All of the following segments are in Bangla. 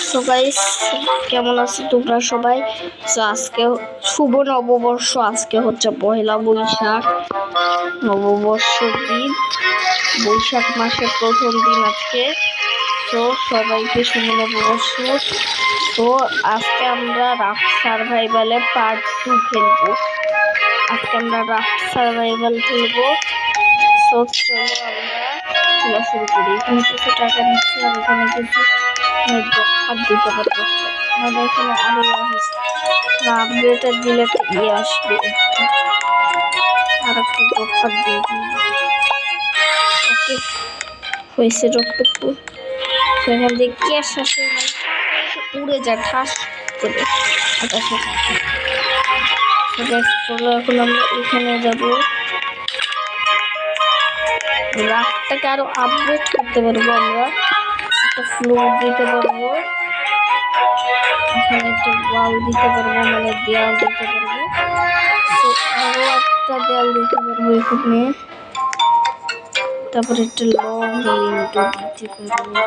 সো গাইস, কেমন আছো তোমরা সবাই? তো আজকে শুভ নববর্ষ, আজকে হচ্ছে পয়লা বৈশাখ, নববর্ষের দিন, বৈশাখ মাসের প্রথম দিন আজকে। তো সবাইকে শুভ নববর্ষ। তো আজকে আমরা রাফট সার্ভাইভালে পার্ট 2 খেলবো। আজকে আমরা রাফট সার্ভাইভাল খেলবো। তো চলো আমরা খেলা শুরু করি। এখানে কিছু টাকা নিচ্ছি আর এখানে কিছু হাত দিতে পারবো, মানে এখানে আরো আপডেটের দিলে আসবে, আর একটা ড্রপার দিয়ে দিই। ওকে, হয়েছে ড্রপটুকু। সেখান দিয়ে ক্যাশ আসে, মানে উড়ে যায় ঠাস করে আকাশে। চলো এখন আমরা এখানে যাবো, রাফটটাকে আরো আপডেট করতে পারবো। আমরা একটা ফ্লোর দিতে পারবো, এখানে একটা ওয়াল দিতে পারবো, মানে দেয়াল দিতে পারবো। তো আরো একটা দেয়াল দিতে পারবো এখানে। তারপরে একটা লং উইন্ডো দিতে পারবো।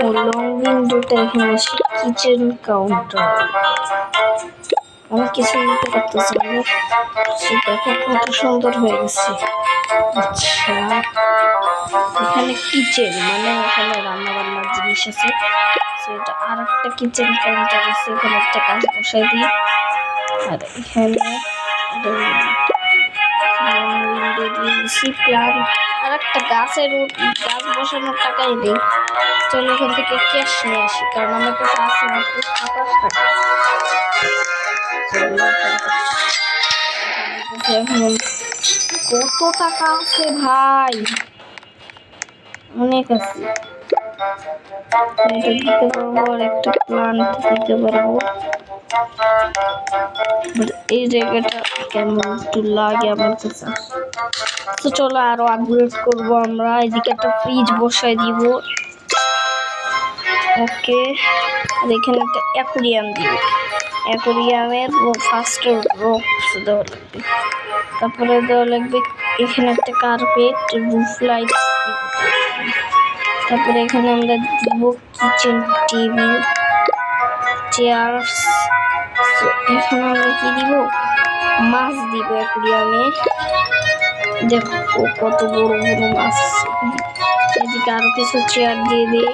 ও লং উইন্ডোটা এখানে আসে কিচেন কাউন্টার। অনেক কিছু দিতে পারতেছি না, দেখো কত সুন্দর হয়ে গেছে। আচ্ছা, এখানে কিচেন, মানে এখানে রান্না বান্নার জিনিস আছে। সেটা আর একটা কিচেন কাউন্টার আছে, এখানে একটা কাজ বসাই দিই। আর এখানে উইন্ডো দিয়ে দিচ্ছি। প্ল্যান আর একটা গাছ বসানোর টাকাই দিই। চলো এখান থেকে ক্যাশ নিয়ে আসি, কারণ আমার কাছে আছে মাত্র 27 টাকা। এখন কত টাকা আছে ভাই, অনেক আছে। এটা দিতে পারবো, আর একটা প্লান্ট দিতে পারবো। এই জায়গাটা কেমন একটু লাগে আমার কাছে। তো চলো আরো আপগ্রেড করবো আমরা। এদিকে একটা ফ্রিজ বসাই দিব। ওকে, আর এখানে একটা অ্যাকুরিয়াম দিব। অ্যাকুরিয়ামের ফার্স্ট রক্স দেওয়া লাগবে, তারপরে দেওয়া লাগবে এখানে একটা কার্পেট, রুফ লাইট, তারপরে এখানে আমরা দিব কিচেন টেবিল, চেয়ার্স। এখানে আমরা কি দিব, মাছ দিব অ্যাকুরিয়ামে। দেখো কত বড় বড় মাছ। এদিকে আরো কিছু চেয়ার দিয়ে দিই।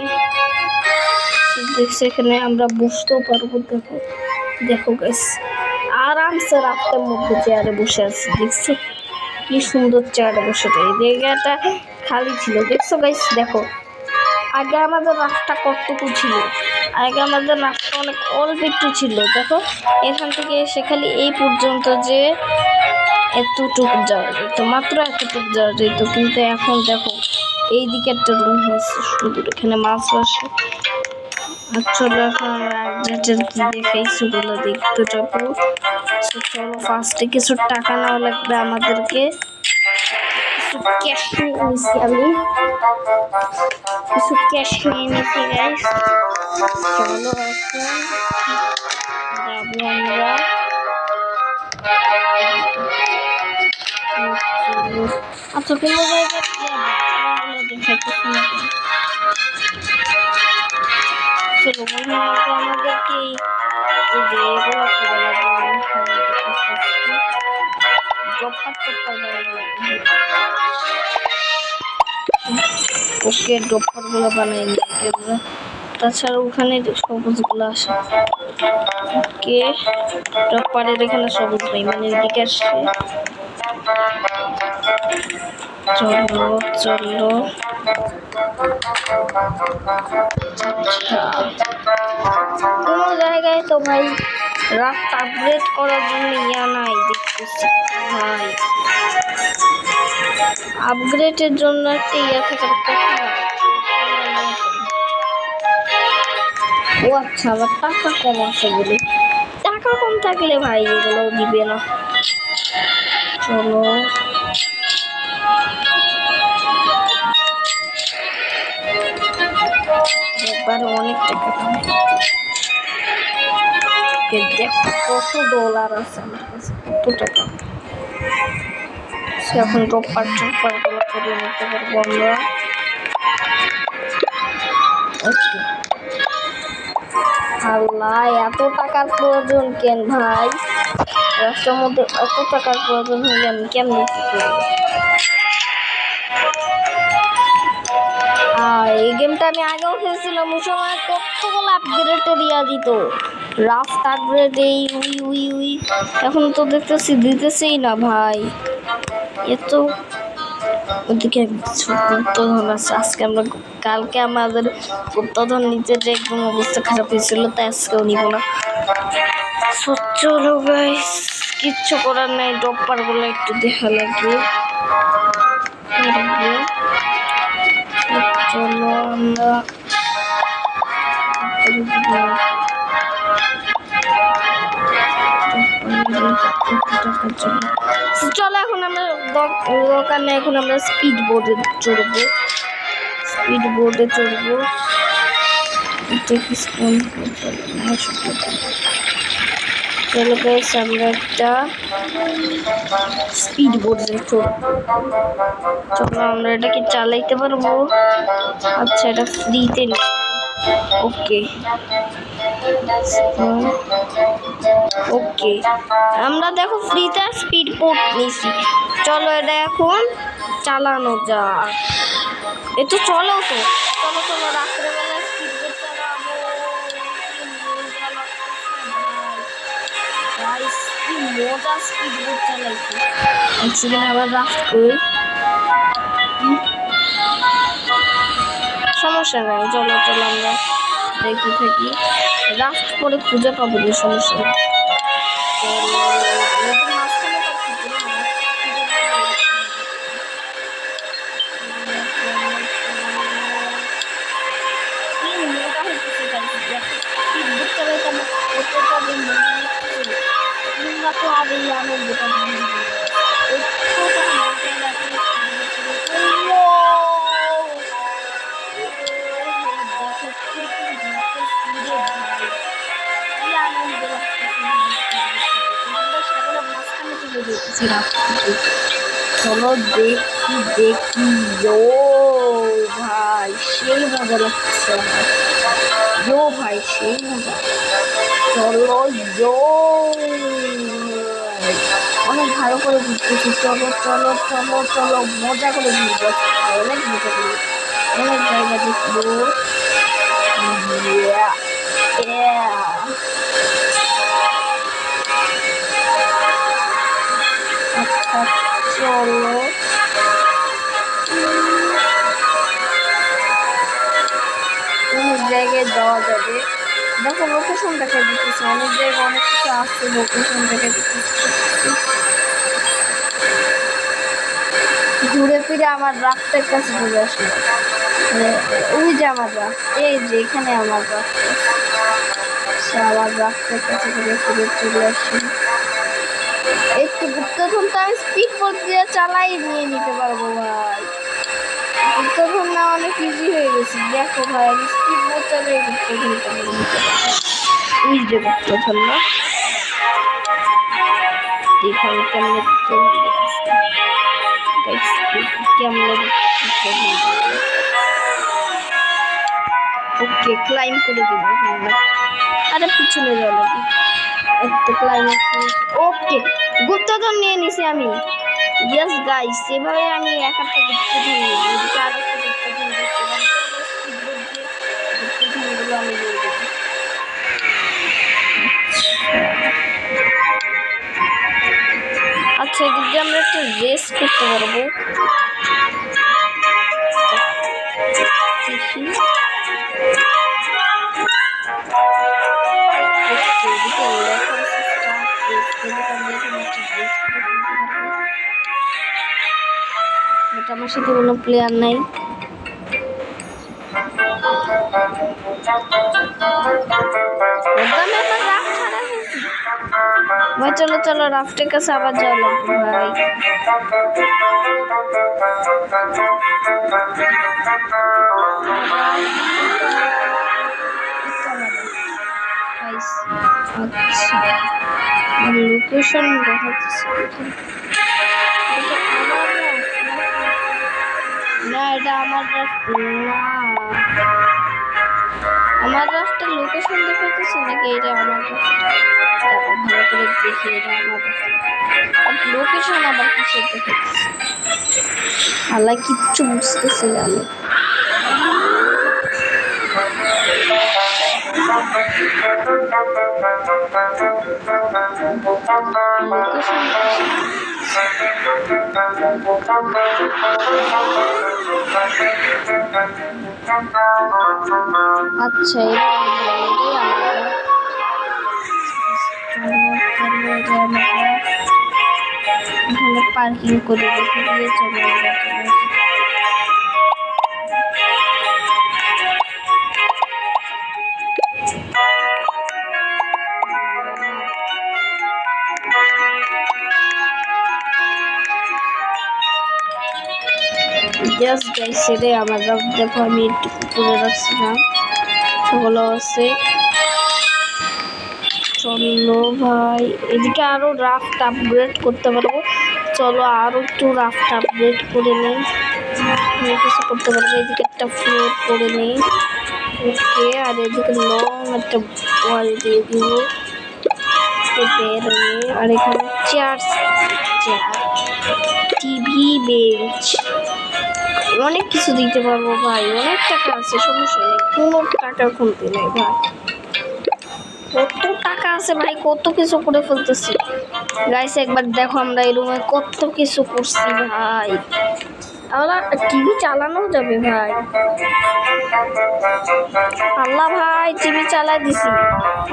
দেখছি এখানে আমরা বসতেও পারবো। দেখো দেখো গাইস, আরামসে রাস্তার মধ্যে চেয়ারে বসে আছি। দেখছো কি সুন্দর চেয়ারে বসে। এই জায়গাটা খালি ছিল, দেখছো গাইস? দেখো আগে আমাদের রাস্তা কতটুকু ছিল, আগে আমাদের রাস্তা অনেক অল্প একটু ছিল। দেখো এখান থেকে এসে খালি এই পর্যন্ত যে এতটুকু যাওয়া যেত, মাত্র এতটুকু যাওয়া যেত। কিন্তু এখন দেখো এই দিকে একটা রুম হয়েছে সুন্দর, এখানে মাছ বসে। চলো এখন আমরা আপডেটের কি দেখাই সেগুলো দেখতে যাবো। চলো ফার্স্টে কিছু টাকা নেওয়া লাগবে আমাদেরকে। কিছু ক্যাশ নিয়ে নিছি, আমি কিছু ক্যাশ নিয়ে নিছি গাইস। চলো এখন যাবো আমরা। আচ্ছা, কোনো জায়গায় দেখাইতেছি না। চলো মনে হয় আমাদেরকে এই যে এগুলো ওকে ড্রপার গুলো বানাই নিই আমরা। তাছাড়া ওখানে সবুজ গুলো আসে। ওকে, ড্রপারের এখানে সবুজ নেই, মানে এদিকে আসছে। চলো চলো, কোনো জায়গায় তো ভাই রাস্তা আপগ্রেড করার জন্য ইয়া নাই দেখতেছি ভাই। আপগ্রেডের জন্য একটা ইয়া থাকার কথা। ও আচ্ছা, আমার টাকা কম আছে বলে। টাকা কম থাকলে ভাই এগুলো দিবে না। চলো একবারে অনেক টাকা কামাই। দেখো কত ডলার আছে আমার কাছে, কত টাকা। এখন ড্রপার গুলো করে নিতে পারবো আমরা। ওকে। আল্লাহ, এত টাকার প্রয়োজন কেন ভাই? রাস্তার মধ্যে এত টাকার প্রয়োজন হলে আমি কেমন কি করবো? এই গেমটা আমি আগেও খেলছিলাম, ওই সময় কতগুলো আপগ্রেড দিয়া দিত, রাফট আপগ্রেড, এই উই উই উই। এখন তো দেখতেছি দিতেছেই না ভাই। এত ওদিকে গুপ্তধন আছে। আজকে আমরা কালকে আমাদের গুপ্তধন নিচে যে একদম অবস্থা খারাপ হয়েছিল, তাই আজকেও নিব না। চলো গাইস, কিচ্ছু করার নাই, ডপার গুলো একটু দেখা লাগবে। চলো আমরা চলো এখন আমরা দোকানে এখন আমরা স্পিড বোর্ডে চড়বো। চলো গাইস, আমরা একটা স্পিড বোর্ডে চড়বো। চলো আমরা এটা কি চালাইতে পারবো? আচ্ছা, এটা ফ্রিতে নেই। ওকে ওকে, আমরা দেখো ফ্রিতে স্পিড বোট নিছি। চলো এটা এখন চালানো যাক। এ তো চলো রাত্রেবেলা স্পিড বোট চালাবো। কি মজা স্পিড বোট চালাইতে। এক সেকেন্ড আবার রাফট করি। সমস্যা নাই, চলো আমরা দেখতে থাকি। রাফট করে খুঁজে পাবো না, সমস্যা নেই। চলো দেখি ও ভাই, সেই মজা লাগছে ভাই, সেই মজা। চলো অনেক ভালো করে ঘুরতেছি। চলো মজা করে ঘুরবো, অনেক মজা করে, অনেক জায়গা দেখবো। আচ্ছা চলো, অনেক জায়গায় যাওয়া যাবে। দেখো লোকেশন দেখা দিতেছে, অনেক জায়গায় অনেক কিছু আসছে, লোকেশন দেখা দিতেছে। ঘুরে ফিরে আমার রাস্তার কাছে চলে আসলো। ওই যে আমার রাস্তা, এই যে এখানে আমার রাস্তা, আমার রাস্তার কাছে ঘুরে ফিরে চলে আসি। একটু গুপ্তধন তো আমি স্পিড বোট দিয়ে চালাই নিয়ে নিতে পারবো ভাই। গুপ্তধন না অনেক ইজি হয়ে গেছে। দেখো ভাই, আমি স্পিড বোট চালাই গুপ্তধনটা নিয়ে নিতে পারবো। ওই যে গুপ্তধন না, এখানে কেমনে ওকে ক্লাইম করে দিব। আরে পিছনে যাবো, একটু ক্লাইম। ওকে, গুপ্তধন নিয়ে নিছি আমি। ইয়েস গাইস, এভাবে আমি একটা গুপ্তধন নিই। গুপ্তধনগুলো আমি নিয়ে দেব। আচ্ছা, এদিক দিয়ে আমরা একটা রেস করতে পারবো। আমার সাথে কোনো প্লেয়ার নাই। ভাই চলো রাফটের কাছে আবার যাওয়া লাগবে ভাই। আচ্ছা, লোকেশন দেখাচ্ছে না, এটা আমার না। আমার রাস্তার লোকেশন দেখাইতেছে নাকি এটা আমার ভালো করে দেখি এটা আমার লোকেশন আবার কিসের দেখাইতেছে আল্লাহ কিচ্ছু বুঝতেছি না আমি আচ্ছা এখানে পার্কিং করে রেখে দিয়ে চলে জাস্ট গাইস রে আমার রাফ দেখো আমি একটু করে রাখছিলাম সেগুলো আছে চলো ভাই এদিকে আরো রাফটা আপগ্রেড করতে পারবো চলো আরো একটু রাফটা আপগ্রেড করে নেই কিছু করতে পারবো এদিকে একটা ফ্লোর করে নেই ওকে আর এদিকে লং একটা ওয়াল দিয়ে দিব বের হয়ে আর এখানে চেয়ার টিভি বেঞ্চ অনেক কিছু দিতে পারবো ভাই অনেক টাকা আছে সমস্যা নেই কোনো টাকার কমতি নেই ভাই কত টাকা আছে ভাই কত কিছু করে ফেলতেছি গাইস একবার দেখো আমরা এই রুমে কত কিছু করছি ভাই আমরা টিভি চালানো যাবে ভাই আল্লাহ ভাই টিভি চালাই দিছি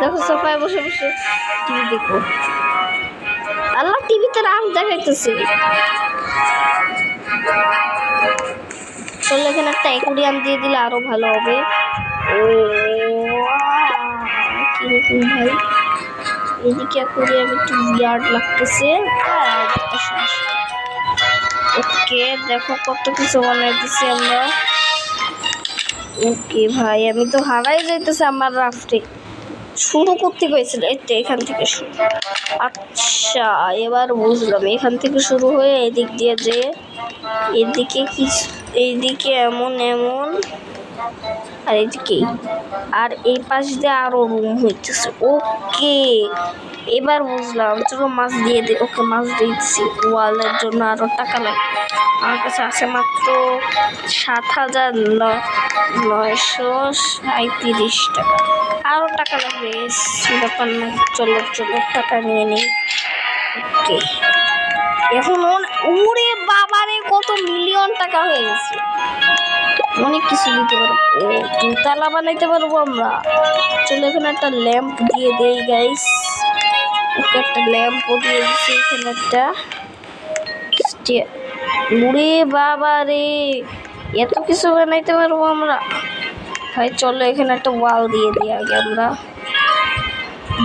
দেখো সোফায় বসে বসে টিভি দেখো আল্লাহ টিভিতে রাম দেখাইতেছে চলো এখানে একটা অ্যাকুরিয়াম দিয়ে দিলে আরো ভালো হবে ও কিরকম ভাই এদিকে অ্যাকুরিয়াম একটু বিয়ার্ড লাগতেছে ওকে দেখো কত কিছু বানাইতেছি আমরা ওকে ভাই আমি তো হারাই যাইতেছে আমার রাফটে শুরু করতে গেছিল এখান থেকে শুরু আচ্ছা এবার বুঝলাম এখান থেকে শুরু হয়ে এদিক দিয়ে যে এদিকে কি এইদিকে এমন এমন আর এদিকে আর এই পাশ দিয়ে আরো রুম হইতেছে ওকে এবার বুঝলাম চলো মাছ দিয়ে দিই ওকে মাছ দিয়েছি ওয়ালের জন্য আরো টাকা লাগবে আমার কাছে আছে মাত্র 7,937 টাকা আরো টাকা লাগবে ব্যাপার না চলো চলো টাকা নিয়ে নিই ওকে এখন ওরে বাবারে কত মিলিয়ন টাকা হয়ে গেছে অনেক কিছু দিতে পারবো ও দুতলা বানাইতে পারবো আমরা চলো এখানে একটা ল্যাম্প দিয়ে দেই গাইস ওকে একটা ল্যাম্পও দিয়ে দিচ্ছি এখানে একটা ওরে বাবারে এত কিছু বানাইতে পারবো আমরা ভাই চলো এখানে একটা ওয়াল দিয়ে দিই আগে আমরা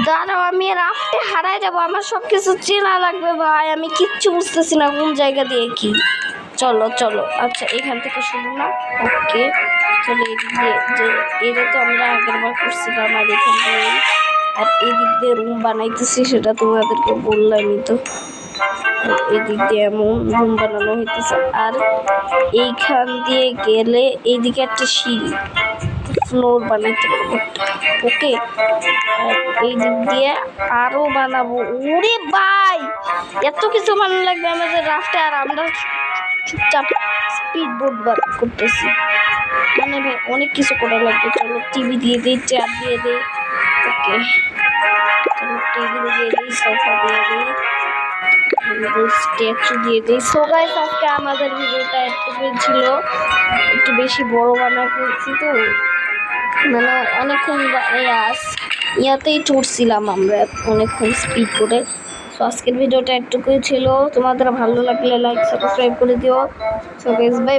দাঁড়াও আমি রাফটে হারাই যাবো আমার সব কিছু চেনা লাগবে ভাই আমি কিচ্ছু বুঝতেছি না কোন জায়গা দিয়ে কি চলো চলো আচ্ছা এখান থেকে শুরু না ওকে চলো এদিক দিয়ে যে এটা তো আমরা আগের বার করছিলাম আর এখান দিয়ে আর এদিক দিয়ে রুম বানাইতেছি সেটা তোমাদেরকে বললামই তো এদিক দিয়ে এমন রুম বানানো হইতেছে আর এইখান দিয়ে গেলে এইদিকে একটা সিঁড়ি ফ্লোর বানাইতে পারবো ওকে এই দিক দিয়ে আরো বানাবো ওরে ভাই এত কিছু বানানো লাগবে আমাদের রাফটে আর আমরা চুপচাপ স্পিড বোট করতেছি মানে ভাই অনেক কিছু করা লাগবে চলো টিভি দিয়ে দিই চেয়ার দিয়ে দিই ওকে চলো টেবিল দিয়ে দিই সোফা দিয়ে দিই স্ট্যাচু দিয়ে দিই সো গাইস আজকে আমাদের ভিডিওটা একটু ছিল একটু বেশি বড় বানা করছি তো মানে অনেকক্ষণ ইয়াতেই চড়ছিলাম আমরা অনেকক্ষণ স্পিড করে সো আজকের ভিডিওটা একটুকুই ছিল তোমাদের ভালো লাগলে লাইক সাবস্ক্রাইব করে দিও সো গাইস বাই।